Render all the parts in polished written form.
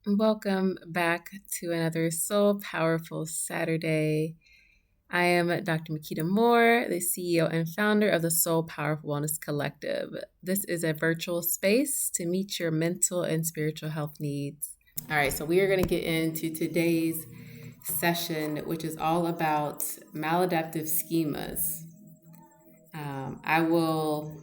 Welcome back to another Soul Powerful Saturday. I am Dr. Makita Moore, the CEO and founder of the Soul Powerful Wellness Collective. This is a virtual space to meet your mental and spiritual health needs. All right, so we are going to get into today's session, which is all about maladaptive schemas. I will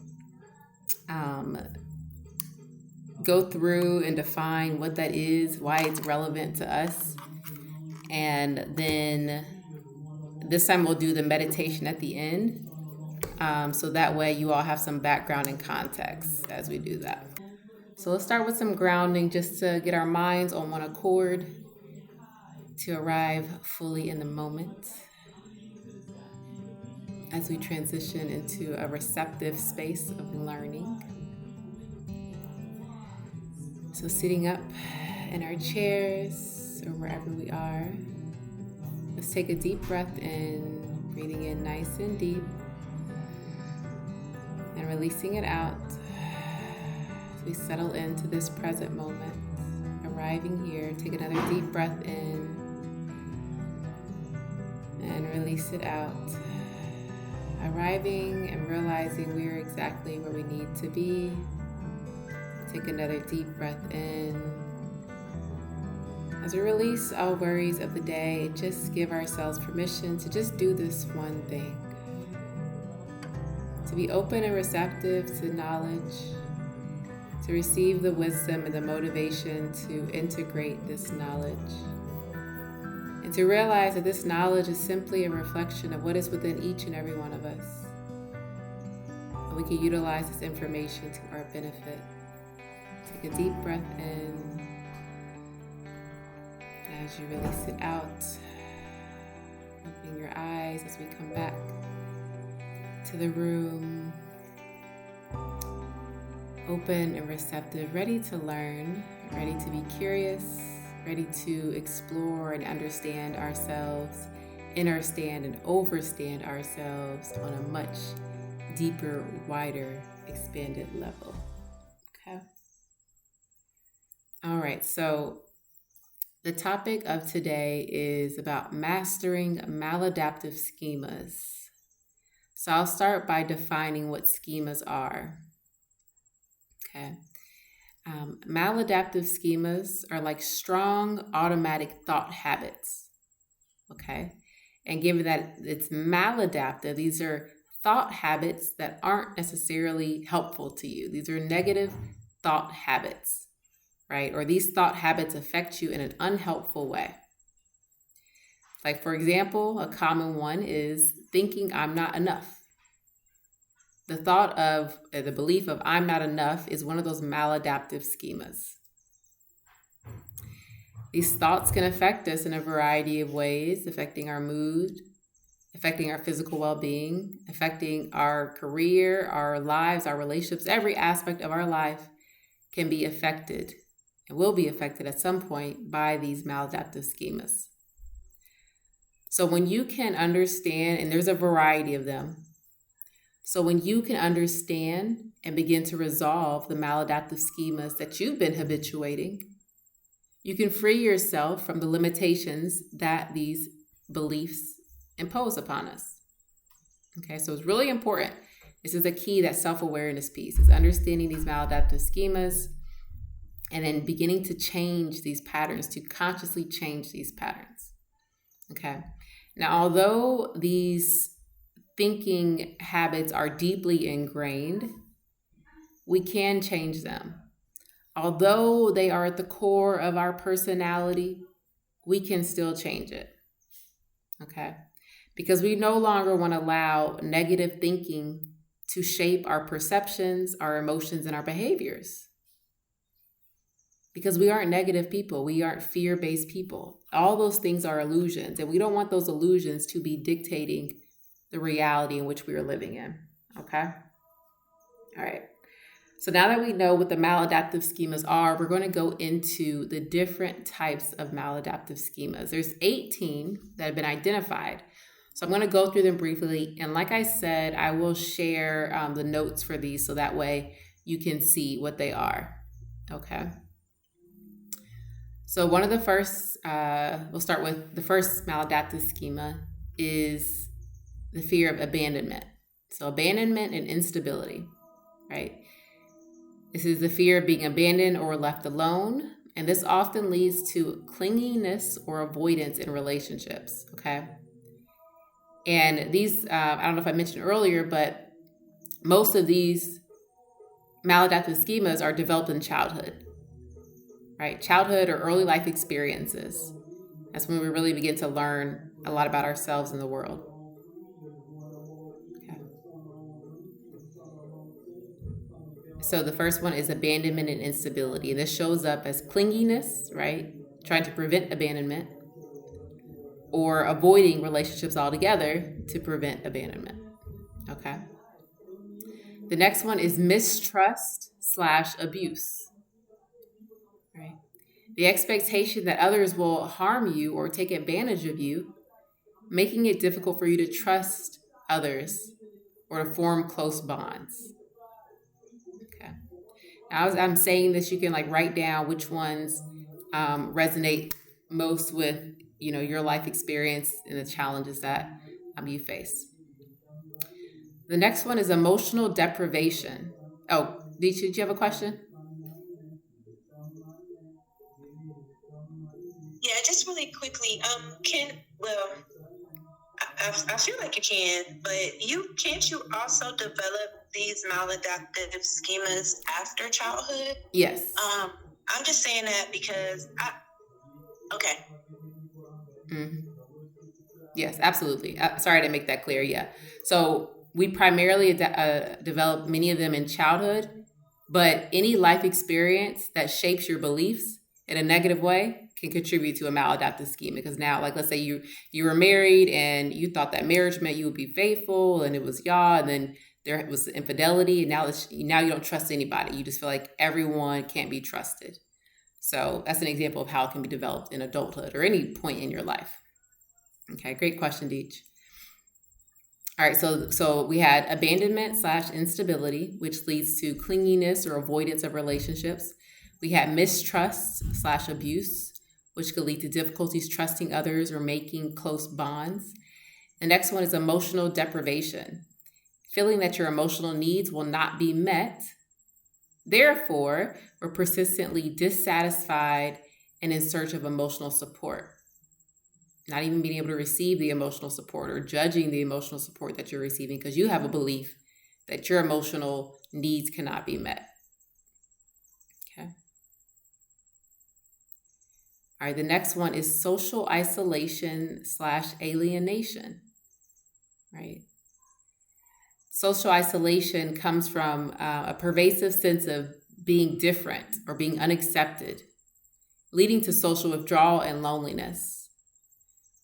go through and define what that is, why it's relevant to us, and then this time we'll do the meditation at the end. So that way you all have some background and context as we do that. So let's start with some grounding just to get our minds on one accord to arrive fully in the moment as we transition into a receptive space of learning. So sitting up in our chairs or wherever we are, let's take a deep breath in, breathing in nice and deep, and releasing it out as we settle into this present moment. Arriving here, take another deep breath in and release it out. Arriving and realizing we are exactly where we need to be. Take another deep breath in. As we release all worries of the day, just give ourselves permission to just do this one thing. To be open and receptive to knowledge, to receive the wisdom and the motivation to integrate this knowledge, and to realize that this knowledge is simply a reflection of what is within each and every one of us. And we can utilize this information to our benefit. Take a deep breath in. As you release it out, opening your eyes as we come back to the room, open and receptive, ready to learn, ready to be curious, ready to explore and understand ourselves, understand and overstand ourselves on a much deeper, wider, expanded level. Okay. All right, so the topic of today is about mastering maladaptive schemas. So I'll start by defining what schemas are. Okay. Maladaptive schemas are like strong automatic thought habits. Okay. And given that it's maladaptive, these are thought habits that aren't necessarily helpful to you. These are negative thought habits. Right? Or these thought habits affect you in an unhelpful way. Like, for example, a common one is thinking I'm not enough. The thought of, the belief of I'm not enough is one of those maladaptive schemas. These thoughts can affect us in a variety of ways, affecting our mood, affecting our physical well-being, affecting our career, our lives, our relationships. Every aspect of our life can be affected and will be affected at some point by these maladaptive schemas. So when you can understand, and there's a variety of them, so when you can understand and begin to resolve the maladaptive schemas that you've been habituating, you can free yourself from the limitations that these beliefs impose upon us. Okay, so it's really important. This is the key, that self-awareness piece, is understanding these maladaptive schemas, and then beginning to change these patterns, to consciously change these patterns. Okay. Now, although these thinking habits are deeply ingrained, we can change them. Although they are at the core of our personality, we can still change it. Okay. Because we no longer want to allow negative thinking to shape our perceptions, our emotions, and our behaviors. Because we aren't negative people. We aren't fear-based people. All those things are illusions, and we don't want those illusions to be dictating the reality in which we are living in. Okay? All right. So now that we know what the maladaptive schemas are, we're going to go into the different types of maladaptive schemas. There's 18 that have been identified. So I'm going to go through them briefly. And like I said, I will share the notes for these so that way you can see what they are. Okay? So one of the first, we'll start with the first maladaptive schema is the fear of abandonment. So abandonment and instability, right? This is the fear of being abandoned or left alone. And this often leads to clinginess or avoidance in relationships, okay? And these, I don't know if I mentioned earlier, but most of these maladaptive schemas are developed in childhood, right? Childhood or early life experiences. That's when we really begin to learn a lot about ourselves and the world. Okay. So the first one is abandonment and instability. And this shows up as clinginess, right? Trying to prevent abandonment, or avoiding relationships altogether to prevent abandonment. Okay. The next one is mistrust / abuse. Right. The expectation that others will harm you or take advantage of you, making it difficult for you to trust others or to form close bonds. Okay. Now, as I'm saying this, you can like write down which ones resonate most with your life experience and the challenges that you face. The next one is emotional deprivation. Oh, did you have a question? Yeah, just really quickly. I feel like you can, but can't you also develop these maladaptive schemas after childhood? Yes. I'm just saying that because okay. Mm-hmm. Yes, absolutely. Sorry to make that clear. Yeah. So we primarily develop many of them in childhood, but any life experience that shapes your beliefs in a negative way can contribute to a maladaptive scheme. Because now, like, let's say you were married and you thought that marriage meant you would be faithful, and it was y'all, and then there was infidelity, and now you don't trust anybody. You just feel like everyone can't be trusted. So that's an example of how it can be developed in adulthood or any point in your life. Okay, great question, Deej. All right, so we had abandonment / instability, which leads to clinginess or avoidance of relationships. We had mistrust / abuse, which could lead to difficulties trusting others or making close bonds. The next one is emotional deprivation, feeling that your emotional needs will not be met. Therefore, we're persistently dissatisfied and in search of emotional support. Not even being able to receive the emotional support or judging the emotional support that you're receiving because you have a belief that your emotional needs cannot be met. Okay. All right, the next one is social isolation / alienation, right? Social isolation comes from a pervasive sense of being different or being unaccepted, leading to social withdrawal and loneliness.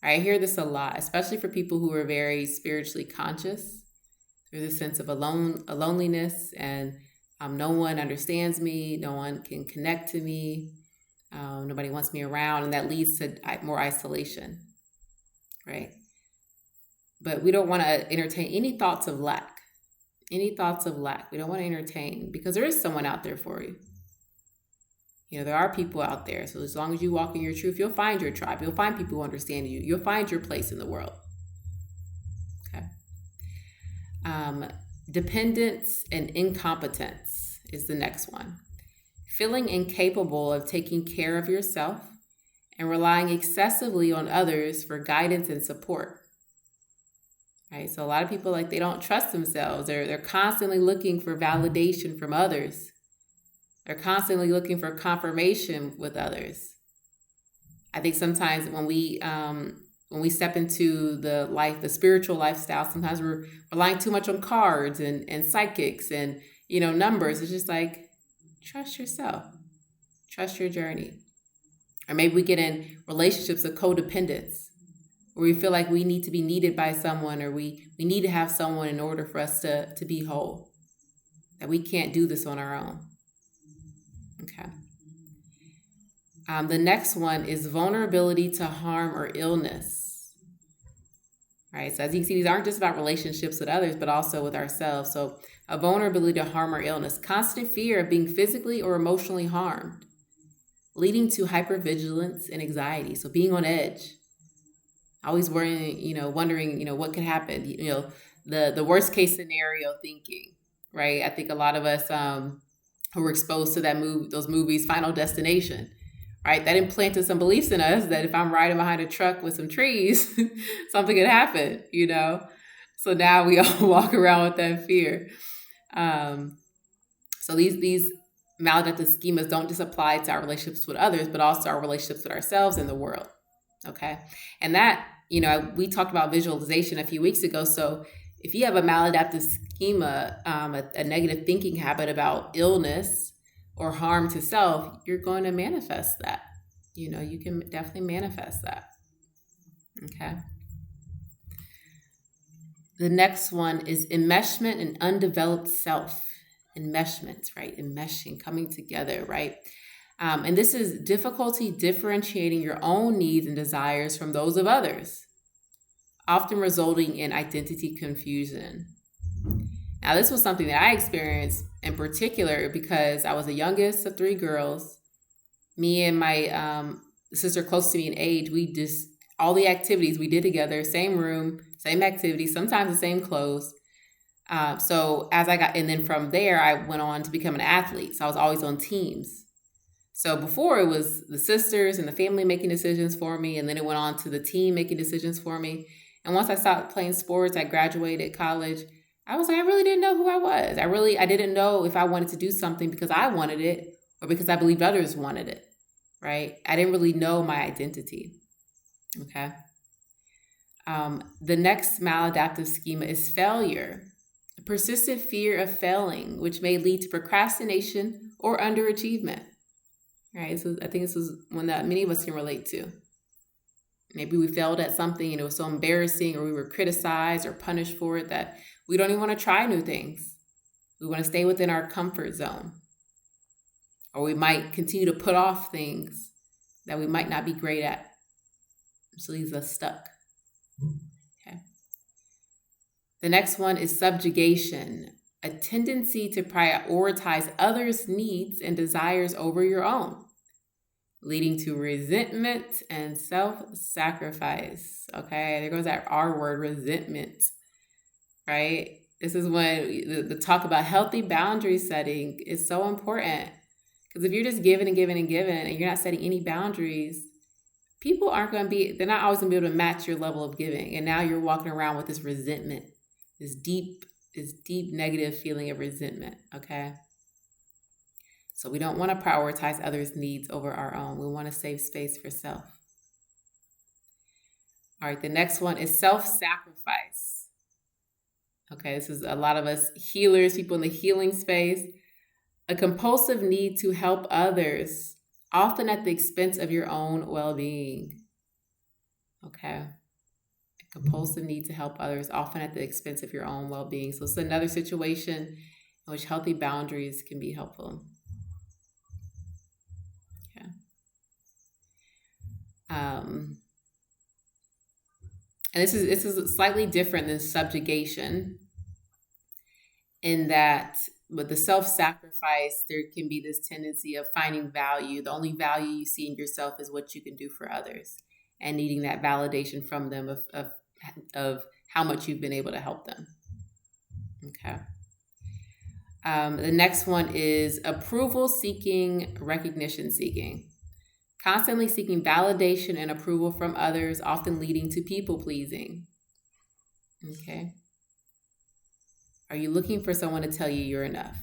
I hear this a lot, especially for people who are very spiritually conscious. There's a sense of a loneliness, and no one understands me, no one can connect to me, nobody wants me around, and that leads to more isolation, right? But we don't want to entertain any thoughts of lack. Any thoughts of lack, we don't want to entertain, because there is someone out there for you. There are people out there. So as long as you walk in your truth, you'll find your tribe. You'll find people who understand you. You'll find your place in the world. Okay. Dependence and incompetence is the next one. Feeling incapable of taking care of yourself and relying excessively on others for guidance and support. Right? So a lot of people, like, they don't trust themselves. They're constantly looking for validation from others. They're constantly looking for confirmation with others. I think sometimes when we step into the spiritual lifestyle, sometimes we're relying too much on cards and psychics and numbers. It's just like, trust yourself, trust your journey. Or maybe we get in relationships of codependence, where we feel like we need to be needed by someone, or we need to have someone in order for us to be whole. That we can't do this on our own. Okay. The next one is vulnerability to harm or illness. Right. So as you can see, these aren't just about relationships with others, but also with ourselves. So a vulnerability to harm or illness, constant fear of being physically or emotionally harmed. leading to hypervigilance and anxiety. So being on edge, always worrying, wondering, what could happen, the worst case scenario thinking, right? I think a lot of us who were exposed to those movies, Final Destination, right? That implanted some beliefs in us that if I'm riding behind a truck with some trees, something could happen, So now we all walk around with that fear. So these maladaptive schemas don't just apply to our relationships with others, but also our relationships with ourselves and the world. Okay. And that, we talked about visualization a few weeks ago. So if you have a maladaptive schema, a negative thinking habit about illness or harm to self, you're going to manifest that. You can definitely manifest that. Okay. The next one is enmeshment and undeveloped self. Enmeshment, right? Enmeshing, coming together, right? And this is difficulty differentiating your own needs and desires from those of others, often resulting in identity confusion. Now, this was something that I experienced in particular because I was the youngest of 3 girls. Me and my sister close to me in age, all the activities we did together, same room, same activities, sometimes the same clothes. So and then from there, I went on to become an athlete. So I was always on teams. So before it was the sisters and the family making decisions for me, and then it went on to the team making decisions for me. And once I stopped playing sports, I graduated college. I was like, I really didn't know who I was. I didn't know if I wanted to do something because I wanted it or because I believed others wanted it, right? I didn't really know my identity, okay? The next maladaptive schema is failure. A persistent fear of failing, which may lead to procrastination or underachievement. Right? So I think this is one that many of us can relate to. Maybe we failed at something and it was so embarrassing, or we were criticized or punished for it that we don't even want to try new things. We want to stay within our comfort zone. Or we might continue to put off things that we might not be great at. So leaves us stuck. Okay. The next one is subjugation, a tendency to prioritize others' needs and desires over your own, leading to resentment and self-sacrifice. Okay, there goes that R word, resentment, right? This is when the talk about healthy boundary setting is so important. Because if you're just giving and giving and giving and you're not setting any boundaries, people they're not always going to be able to match your level of giving. And now you're walking around with this resentment, this deep negative feeling of resentment, okay? So we don't want to prioritize others' needs over our own. We want to save space for self. All right, the next one is self-sacrifice. Okay, this is a lot of us healers, people in the healing space. A compulsive need to help others, often at the expense of your own well-being. Okay. A compulsive need to help others, often at the expense of your own well-being. So it's another situation in which healthy boundaries can be helpful. Okay. And this is slightly different than subjugation in that with the self-sacrifice, there can be this tendency of finding value. The only value you see in yourself is what you can do for others and needing that validation from them of how much you've been able to help them. Okay. The next one is approval seeking, recognition seeking. Constantly seeking validation and approval from others, often leading to people pleasing. Okay. Are you looking for someone to tell you you're enough?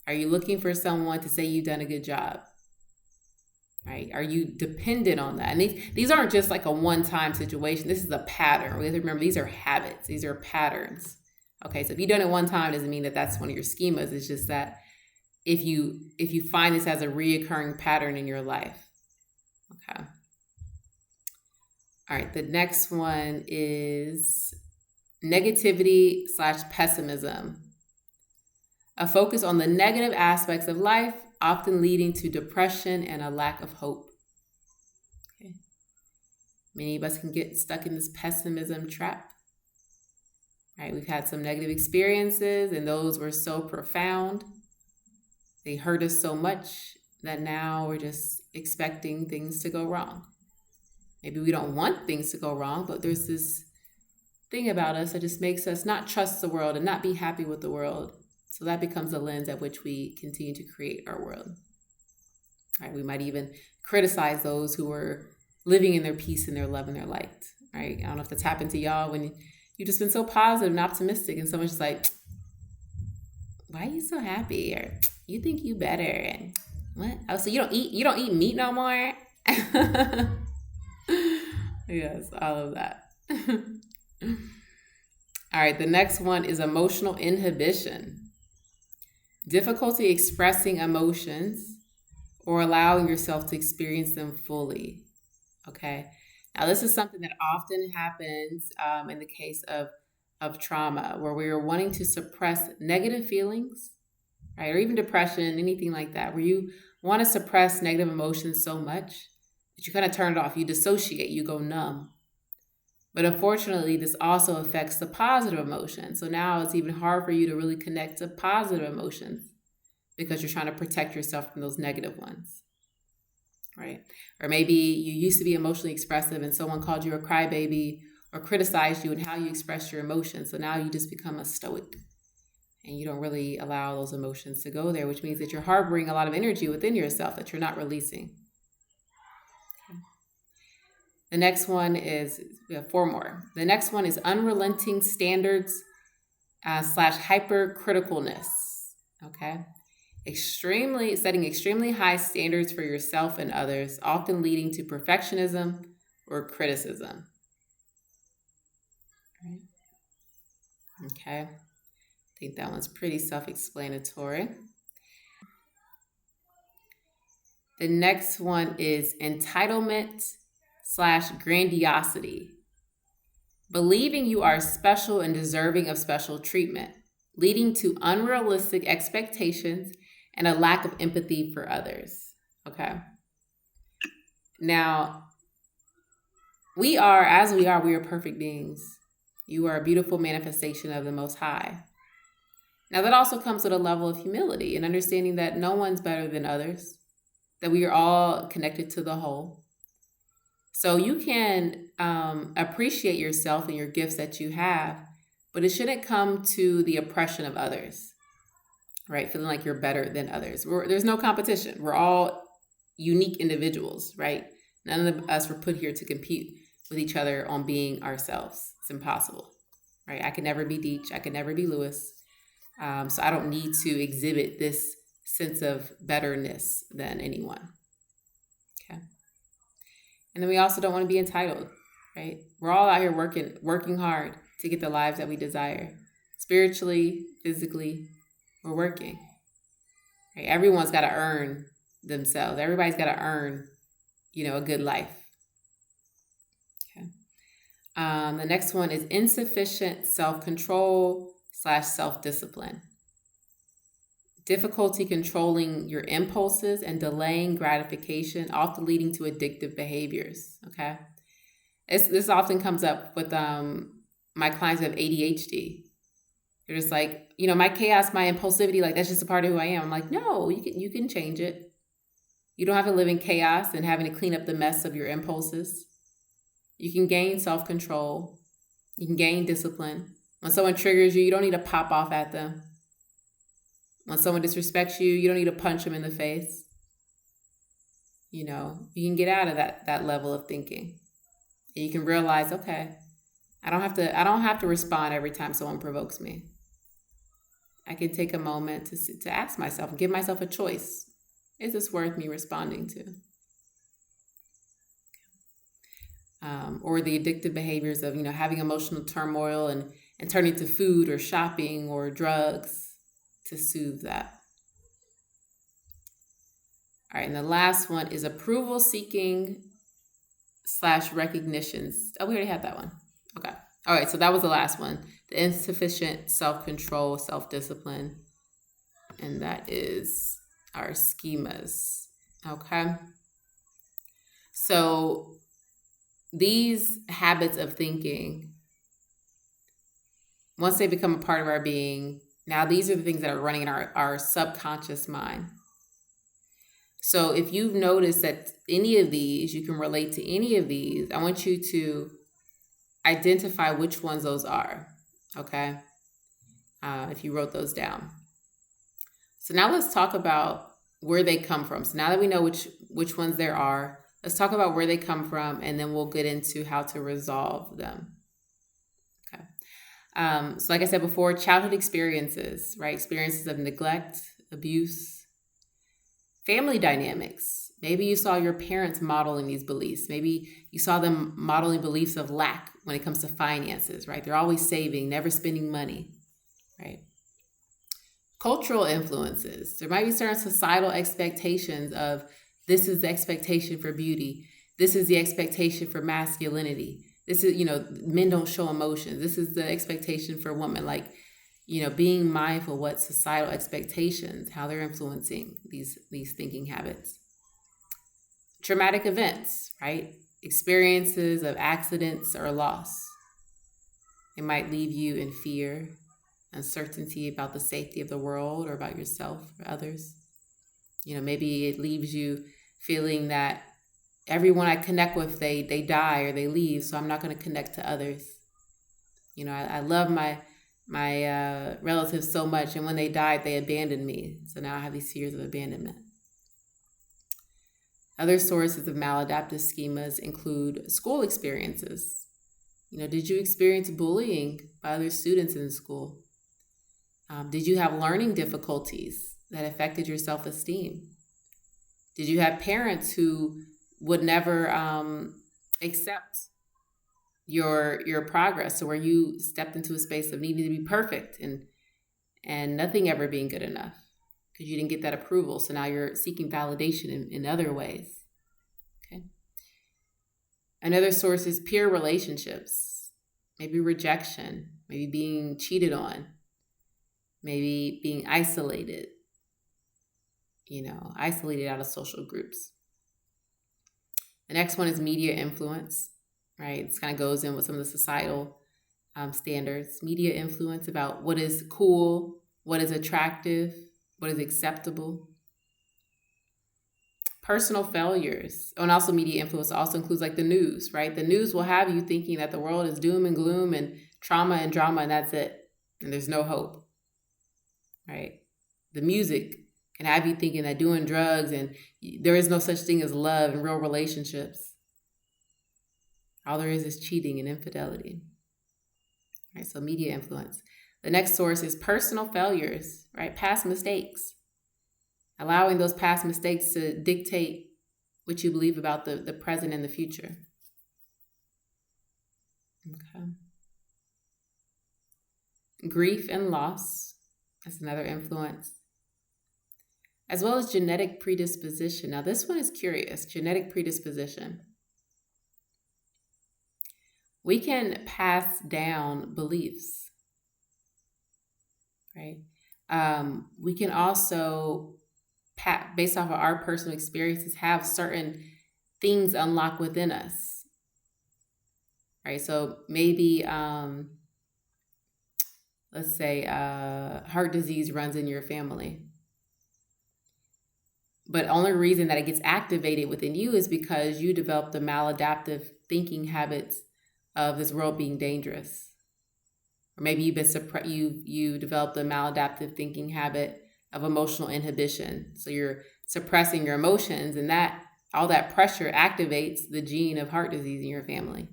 Are you looking for someone to say you've done a good job? Right? Are you dependent on that? And these aren't just like a one-time situation. This is a pattern. We have to remember these are habits. These are patterns. Okay, so if you've done it one time, doesn't mean that that's one of your schemas. It's just that if you find this as a reoccurring pattern in your life. Okay. All right, the next one is negativity/pessimism. A focus on the negative aspects of life, often leading to depression and a lack of hope. Okay. Many of us can get stuck in this pessimism trap. Right? We've had some negative experiences, and those were so profound. They hurt us so much that now we're just expecting things to go wrong. Maybe we don't want things to go wrong, but there's this thing about us that just makes us not trust the world and not be happy with the world. So that becomes a lens at which we continue to create our world. Right? We might even criticize those who are living in their peace and their love and their light. Right? I don't know if that's happened to y'all when you've just been so positive and optimistic, and someone's just like, "Why are you so happy?" Or "You think you better?" And what? Oh, so you don't eat meat no more? Yes, all of that. All right, the next one is emotional inhibition. Difficulty expressing emotions or allowing yourself to experience them fully. Okay. Now, this is something that often happens in the case of trauma, where we are wanting to suppress negative feelings, right? Or even depression, anything like that, where you want to suppress negative emotions so much that you kind of turn it off. You dissociate, you go numb. But unfortunately, this also affects the positive emotions. So now it's even hard for you to really connect to positive emotions because you're trying to protect yourself from those negative ones, right? Or maybe you used to be emotionally expressive and someone called you a crybaby or criticized you and how you express your emotions. So now you just become a stoic and you don't really allow those emotions to go there, which means that you're harboring a lot of energy within yourself that you're not releasing. The next one is, we have 4 more. The next one is unrelenting standards / hypercriticalness. Okay. Setting extremely high standards for yourself and others, often leading to perfectionism or criticism. Right. Okay. I think that one's pretty self-explanatory. The next one is entitlement / grandiosity. Believing you are special and deserving of special treatment, leading to unrealistic expectations and a lack of empathy for others. Okay. Now, we are perfect beings. You are a beautiful manifestation of the Most High. Now, that also comes with a level of humility and understanding that no one's better than others, that we are all connected to the whole. So you can appreciate yourself and your gifts that you have, but it shouldn't come to the oppression of others, right? Feeling like you're better than others. There's no competition. We're all unique individuals, right? None of us were put here to compete with each other on being ourselves. It's impossible, right? I could never be Deech. I could never be Lewis. So I don't need to exhibit this sense of betterness than anyone. Okay. And then we also don't want to be entitled, right? We're all out here working hard to get the lives that we desire. Spiritually, physically, we're working. Right? Everyone's got to earn themselves. Everybody's got to earn, a good life. Okay. The next one is insufficient self-control / self-discipline. Difficulty controlling your impulses and delaying gratification, often leading to addictive behaviors. Okay. This often comes up with my clients who have ADHD. They're just like, my chaos, my impulsivity, like that's just a part of who I am. I'm like, no, you can change it. You don't have to live in chaos and having to clean up the mess of your impulses. You can gain self-control. You can gain discipline. When someone triggers you, you don't need to pop off at them. When someone disrespects you, you don't need to punch them in the face. You can get out of that level of thinking. And you can realize, okay, I don't have to respond every time someone provokes me. I can take a moment to ask myself and give myself a choice. Is this worth me responding to? Or the addictive behaviors of, having emotional turmoil and turning to food or shopping or drugs to soothe that. All right, and the last one is approval seeking / recognitions. Oh, we already had that one. Okay. All right, so that was the last one. The insufficient self-control, self-discipline. And that is our schemas. Okay. So these habits of thinking, once they become a part of our being, now these are the things that are running in our subconscious mind. So if you've noticed that any of these, you can relate to any of these, I want you to identify which ones those are, okay? If you wrote those down. So now let's talk about where they come from. So now that we know which ones there are, let's talk about where they come from, and then we'll get into how to resolve them. Okay. So like I said before, childhood experiences, right? Experiences of neglect, abuse, family dynamics. Maybe you saw your parents modeling these beliefs. Maybe you saw them modeling beliefs of lack when it comes to finances, right? They're always saving, never spending money, right? Cultural influences. There might be certain societal expectations of this is the expectation for beauty. This is the expectation for masculinity. This is, men don't show emotions. This is the expectation for women. Like, being mindful what societal expectations, how they're influencing these thinking habits. Traumatic events, right? Experiences of accidents or loss. It might leave you in fear, uncertainty about the safety of the world or about yourself or others. Maybe it leaves you feeling that everyone I connect with, they die or they leave, so I'm not going to connect to others. I love my relatives so much, and when they died, they abandoned me. So now I have these fears of abandonment. Other sources of maladaptive schemas include school experiences. Did you experience bullying by other students in school? Did you have learning difficulties that affected your self-esteem? Did you have parents who would never accept your progress, so where you stepped into a space of needing to be perfect and nothing ever being good enough because you didn't get that approval, so now you're seeking validation in other ways? Okay. Another source is peer relationships, maybe rejection, maybe being cheated on, maybe being isolated, isolated out of social groups. The next one is media influence, right? This kind of goes in with some of the societal standards. Media influence about what is cool, what is attractive, what is acceptable. Personal failures. And also media influence also includes like the news, right? The news will have you thinking that the world is doom and gloom and trauma and drama, and that's it. And there's no hope, right? The music can have you thinking that doing drugs and there is no such thing as love and real relationships. All there is cheating and infidelity. Right? So media influence. The next source is personal failures, right? Past mistakes. Allowing those past mistakes to dictate what you believe about the present and the future. Okay. Grief and loss. That's another influence. As well as genetic predisposition. Now, this one is curious. Genetic predisposition. We can pass down beliefs, right? We can also, based off of our personal experiences, have certain things unlock within us, right? So maybe, let's say, heart disease runs in your family. But only reason that it gets activated within you is because you developed the maladaptive thinking habits of this world being dangerous. Or maybe you developed the maladaptive thinking habit of emotional inhibition. So you're suppressing your emotions, and that all that pressure activates the gene of heart disease in your family.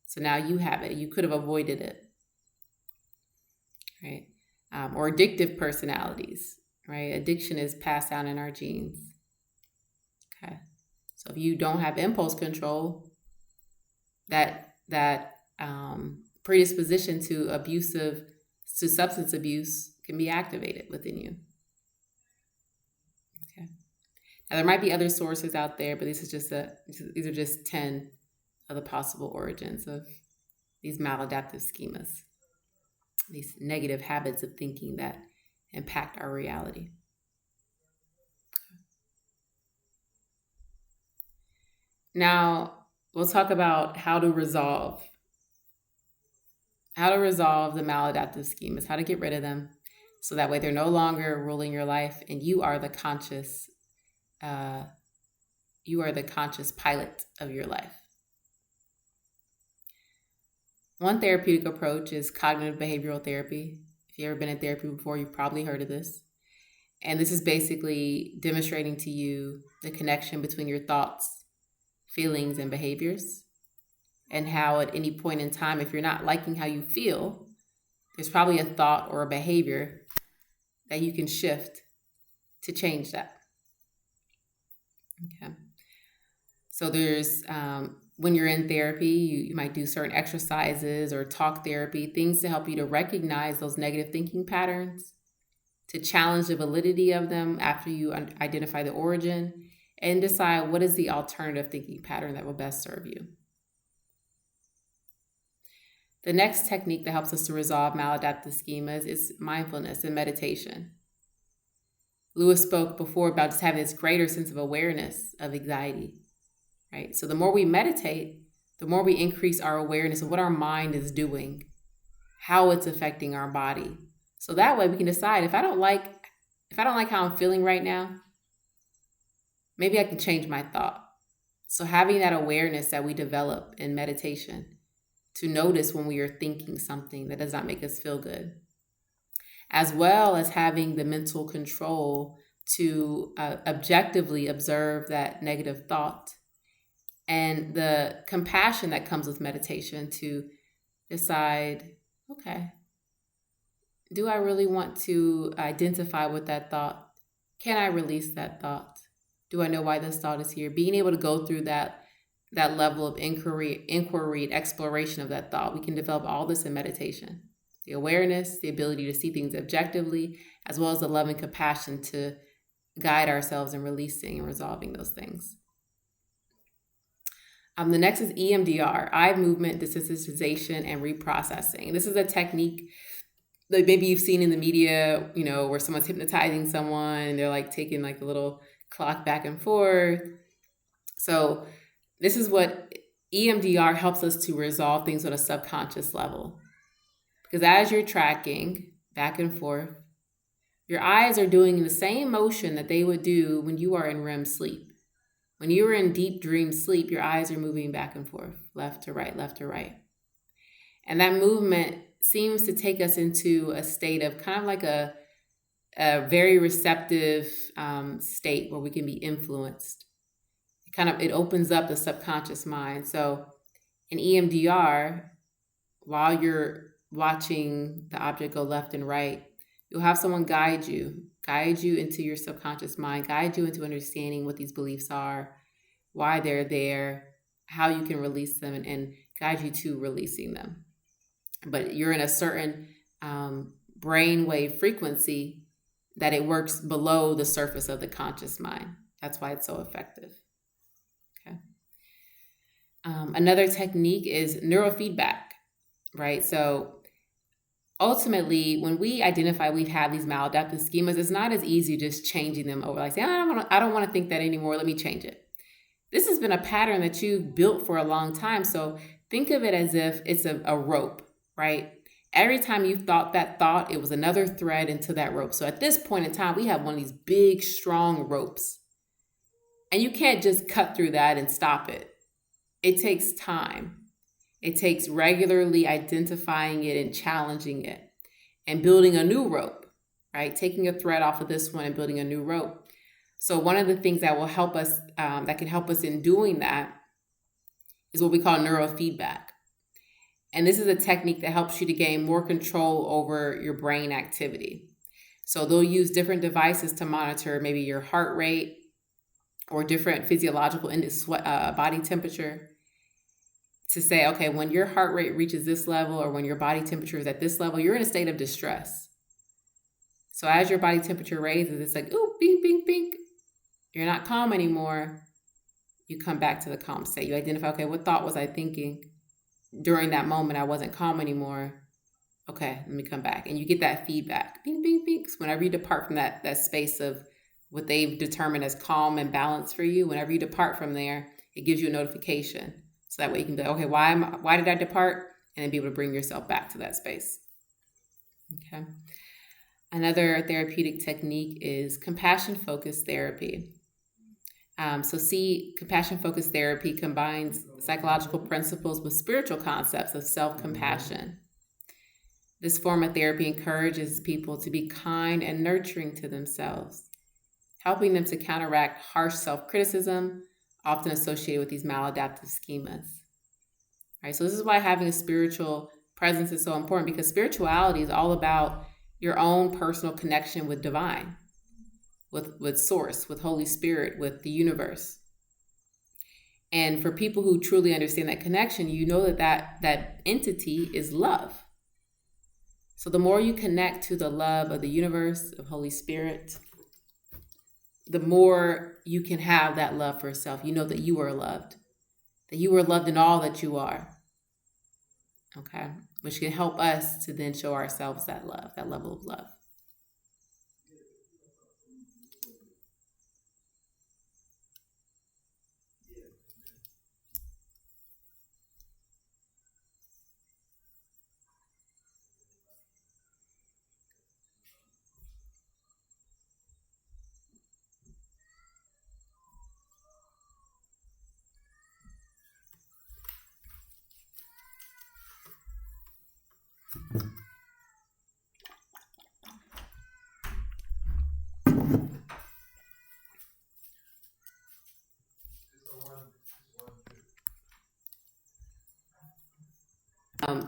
So now you have it. You could have avoided it, right? Or addictive personalities. Right? Addiction is passed down in our genes. Okay. So if you don't have impulse control, that predisposition to substance abuse can be activated within you. Okay. Now there might be other sources out there, but these are just 10 of the possible origins of these maladaptive schemas, these negative habits of thinking that impact our reality. Now, we'll talk about how to resolve the maladaptive schemas, how to get rid of them, so that way they're no longer ruling your life and you are the conscious you are the conscious pilot of your life. One therapeutic approach is cognitive behavioral therapy. If you've ever been in therapy before, you've probably heard of this. And this is basically demonstrating to you the connection between your thoughts, feelings, and behaviors, and how at any point in time, if you're not liking how you feel, there's probably a thought or a behavior that you can shift to change that. Okay. So there's, when you're in therapy, you might do certain exercises or talk therapy, things to help you to recognize those negative thinking patterns, to challenge the validity of them after you identify the origin, and decide what is the alternative thinking pattern that will best serve you. The next technique that helps us to resolve maladaptive schemas is mindfulness and meditation. Lewis spoke before about just having this greater sense of awareness of anxiety, right? So the more we meditate, the more we increase our awareness of what our mind is doing, how it's affecting our body. So that way we can decide if I don't like how I'm feeling right now, maybe I can change my thought. So having that awareness that we develop in meditation to notice when we are thinking something that does not make us feel good, as well as having the mental control to objectively observe that negative thought, and the compassion that comes with meditation to decide, okay, do I really want to identify with that thought? Can I release that thought? Do I know why this thought is here? Being able to go through that level of inquiry and exploration of that thought. We can develop all this in meditation. The awareness, the ability to see things objectively, as well as the love and compassion to guide ourselves in releasing and resolving those things. The next is EMDR, eye movement desensitization and reprocessing. This is a technique that maybe you've seen in the media, where someone's hypnotizing someone and they're like taking like a little clock back and forth. So this is what EMDR helps us to resolve things on a subconscious level. Because as you're tracking back and forth, your eyes are doing the same motion that they would do when you are in REM sleep. When you are in deep dream sleep, your eyes are moving back and forth, left to right, left to right. And that movement seems to take us into a state of kind of like a very receptive state where we can be influenced. It opens up the subconscious mind. So in EMDR, while you're watching the object go left and right, you'll have someone guide you into your subconscious mind, guide you into understanding what these beliefs are, why they're there, how you can release them, and guide you to releasing them. But you're in a certain brainwave frequency that it works below the surface of the conscious mind. That's why it's so effective. Okay. Another technique is neurofeedback, right? So ultimately, when we identify we have these maladaptive schemas, it's not as easy just changing them over. Like saying, I don't want to think that anymore. Let me change it. This has been a pattern that you've built for a long time. So think of it as if it's a rope, right? Every time you thought that thought, it was another thread into that rope. So at this point in time, we have one of these big, strong ropes. And you can't just cut through that and stop it. It takes time. It takes regularly identifying it and challenging it and building a new rope, right? Taking a thread off of this one and building a new rope. So one of the things that will help us, that can help us in doing that, is what we call neurofeedback. And this is a technique that helps you to gain more control over your brain activity. So they'll use different devices to monitor maybe your heart rate or different physiological body temperature, to say, okay, when your heart rate reaches this level or when your body temperature is at this level, you're in a state of distress. So as your body temperature raises, it's like, ooh, bing, bing, bing. You're not calm anymore. You come back to the calm state. You identify, okay, what thought was I thinking? During that moment, I wasn't calm anymore. Okay, let me come back. And you get that feedback. Bing, bing, bing. So whenever you depart from that space of what they've determined as calm and balance for you, whenever you depart from there, it gives you a notification. So that way you can be like, okay, why did I depart? And then be able to bring yourself back to that space. Okay. Another therapeutic technique is compassion-focused therapy. So see, compassion-focused therapy combines psychological principles with spiritual concepts of self-compassion. This form of therapy encourages people to be kind and nurturing to themselves, helping them to counteract harsh self-criticism, often associated with these maladaptive schemas. Right? So this is why having a spiritual presence is so important, because spirituality is all about your own personal connection with divine, with source, with Holy Spirit, with the universe. And for people who truly understand that connection, you know that entity is love. So the more you connect to the love of the universe, of Holy Spirit, the more you can have that love for yourself. You know that you are loved, that you are loved in all that you are. Okay, which can help us to then show ourselves that love, that level of love.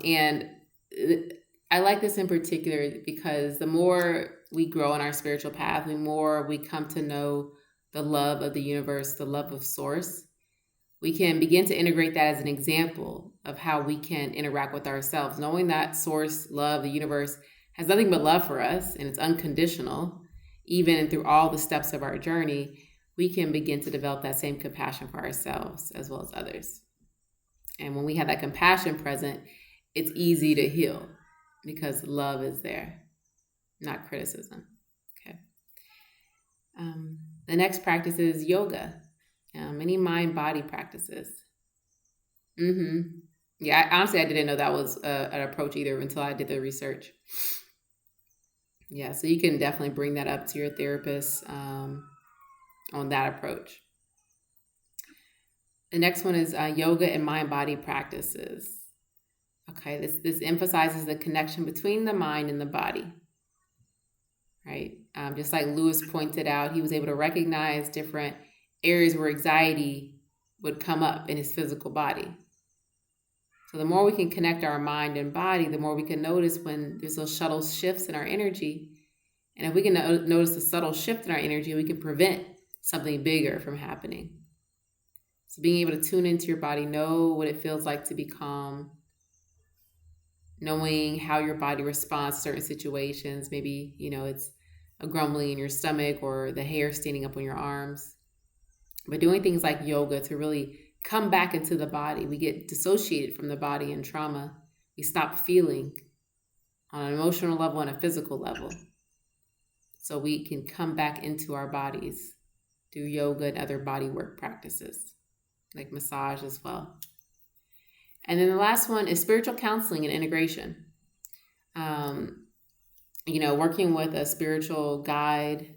And I like this in particular because the more we grow in our spiritual path, the more we come to know the love of the universe, the love of source, we can begin to integrate that as an example of how we can interact with ourselves, knowing that source, love, the universe has nothing but love for us and it's unconditional. Even through all the steps of our journey, we can begin to develop that same compassion for ourselves as well as others. And when we have that compassion present, it's easy to heal because love is there, not criticism. Okay. The next practice is yoga. Any mind-body practices. Yeah, honestly, I didn't know that was an approach either until I did the research. Yeah, so you can definitely bring that up to your therapist on that approach. The next one is yoga and mind-body practices. Okay, this emphasizes the connection between the mind and the body, right? Just like Lewis pointed out, he was able to recognize different areas where anxiety would come up in his physical body. So the more we can connect our mind and body, the more we can notice when there's those subtle shifts in our energy. And if we can notice the subtle shift in our energy, we can prevent something bigger from happening. So being able to tune into your body, know what it feels like to be calm, knowing how your body responds to certain situations. Maybe, it's a grumbling in your stomach or the hair standing up on your arms. But doing things like yoga to really come back into the body. We get dissociated from the body in trauma. We stop feeling on an emotional level and a physical level. So we can come back into our bodies through yoga and other body work practices, like massage as well. And then the last one is spiritual counseling and integration. Working with a spiritual guide,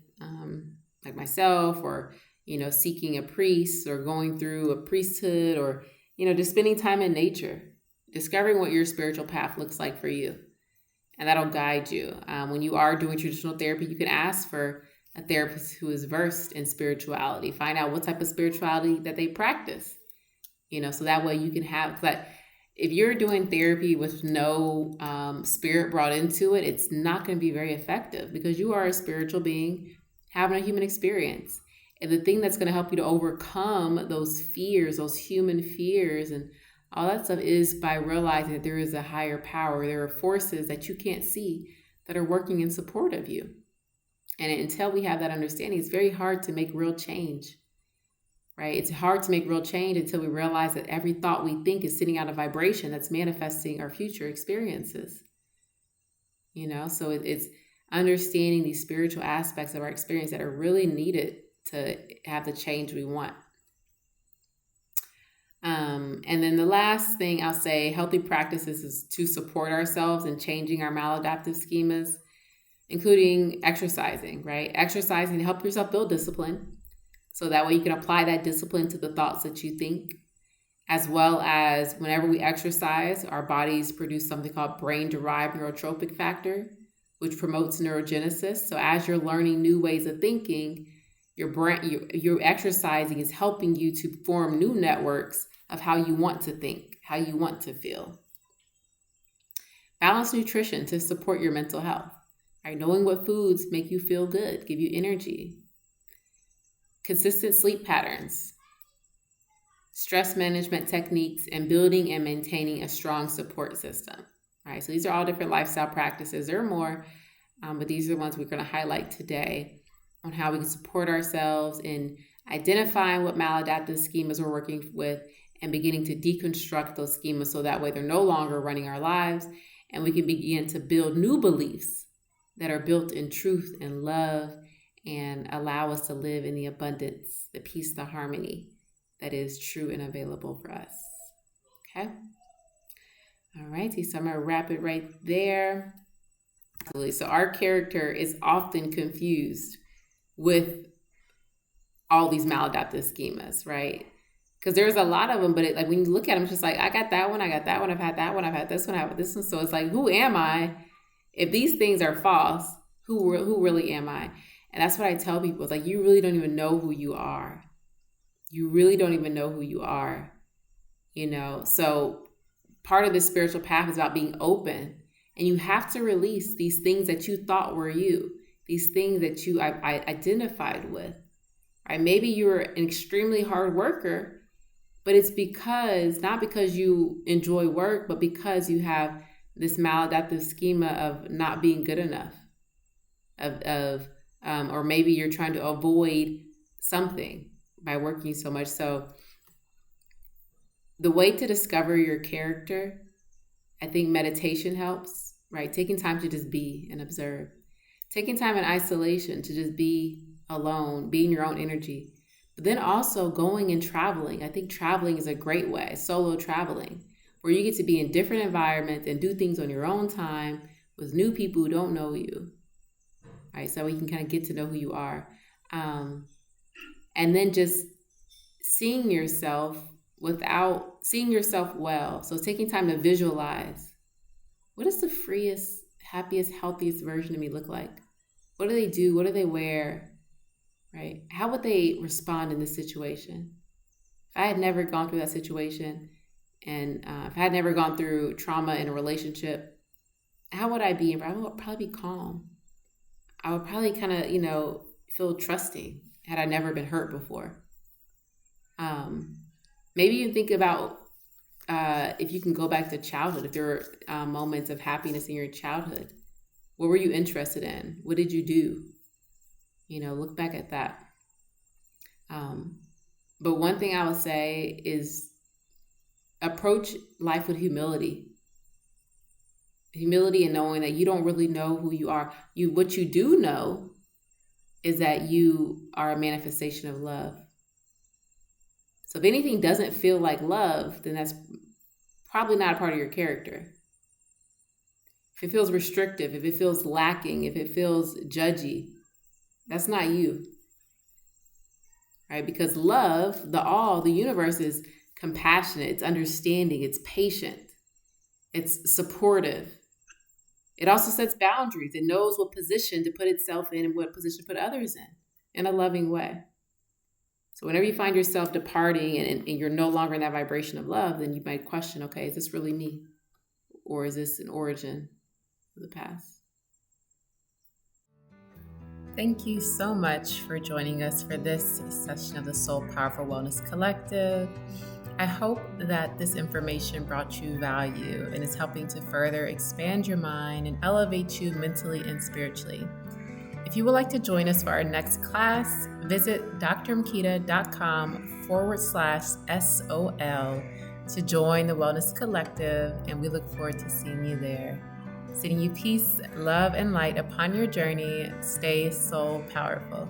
like myself, or, seeking a priest, or going through a priesthood, or, just spending time in nature, discovering what your spiritual path looks like for you. And that'll guide you. When you are doing traditional therapy, you can ask for a therapist who is versed in spirituality. Find out what type of spirituality that they practice, so that way you can have that. If you're doing therapy with no spirit brought into it, it's not going to be very effective, because you are a spiritual being having a human experience. And the thing that's going to help you to overcome those fears, those human fears and all that stuff, is by realizing that there is a higher power. There are forces that you can't see that are working in support of you. And until we have that understanding, it's very hard to make real change. Right? It's hard to make real change until we realize that every thought we think is sending out a vibration that's manifesting our future experiences. So it's understanding these spiritual aspects of our experience that are really needed to have the change we want. And then the last thing I'll say, healthy practices is to support ourselves in changing our maladaptive schemas, including exercising, right? Exercising to help yourself build discipline. So that way you can apply that discipline to the thoughts that you think, as well as whenever we exercise, our bodies produce something called brain-derived neurotrophic factor, which promotes neurogenesis. So as you're learning new ways of thinking, your exercising is helping you to form new networks of how you want to think, how you want to feel. Balanced nutrition to support your mental health. Right? Knowing what foods make you feel good, give you energy. Consistent sleep patterns. Stress management techniques, and building and maintaining a strong support system. All right, so these are all different lifestyle practices. There are more, but these are the ones we're going to highlight today on how we can support ourselves in identifying what maladaptive schemas we're working with and beginning to deconstruct those schemas so that way they're no longer running our lives, and we can begin to build new beliefs that are built in truth and love and allow us to live in the abundance, the peace, the harmony that is true and available for us. Okay? All righty, so I'm going to wrap it right there. So our character is often confused with all these maladaptive schemas, right? Because there's a lot of them, but like when you look at them, it's just like, I got that one, I've had that one, I've had this one, I've had this one. So it's like, who am I? If these things are false, who really am I? And that's what I tell people. It's like, you really don't even know who you are. You really don't even know who you are, So part of this spiritual path is about being open, and you have to release these things that you thought were you, these things that you identified with, right? Maybe you're an extremely hard worker, but it's not because you enjoy work, but because you have this maladaptive schema of not being good enough, or maybe you're trying to avoid something by working so much. So the way to discover your character, I think meditation helps, right? Taking time to just be and observe. Taking time in isolation to just be alone, be in your own energy. But then also going and traveling. I think traveling is a great way, solo traveling, where you get to be in different environments and do things on your own time with new people who don't know you, right? So you can kind of get to know who you are. And then just seeing yourself well. So taking time to visualize, what does the freest, happiest, healthiest version of me look like? What do they do? What do they wear? Right? How would they respond in this situation? If I had never gone through that situation, and if I had never gone through trauma in a relationship, how would I be? I would probably be calm. I would probably kind of, feel trusting had I never been hurt before. Maybe you think about if you can go back to childhood, if there were moments of happiness in your childhood. What were you interested in? What did you do? Look back at that. But one thing I would say is approach life with humility. Humility and knowing that you don't really know who you are. What you do know is that you are a manifestation of love. So if anything doesn't feel like love, then that's probably not a part of your character. If it feels restrictive, if it feels lacking, if it feels judgy, that's not you. Right? Because love, the universe is compassionate, it's understanding, it's patient, it's supportive. It also sets boundaries. It knows what position to put itself in and what position to put others in a loving way. So whenever you find yourself departing and you're no longer in that vibration of love, then you might question, okay, is this really me? Or is this an origin of the past? Thank you so much for joining us for this session of the Soul Powerful Wellness Collective. I hope that this information brought you value and is helping to further expand your mind and elevate you mentally and spiritually. If you would like to join us for our next class, visit drmkita.com/SOL to join the Wellness Collective, and we look forward to seeing you there. Sending you peace, love, and light upon your journey. Stay soul powerful.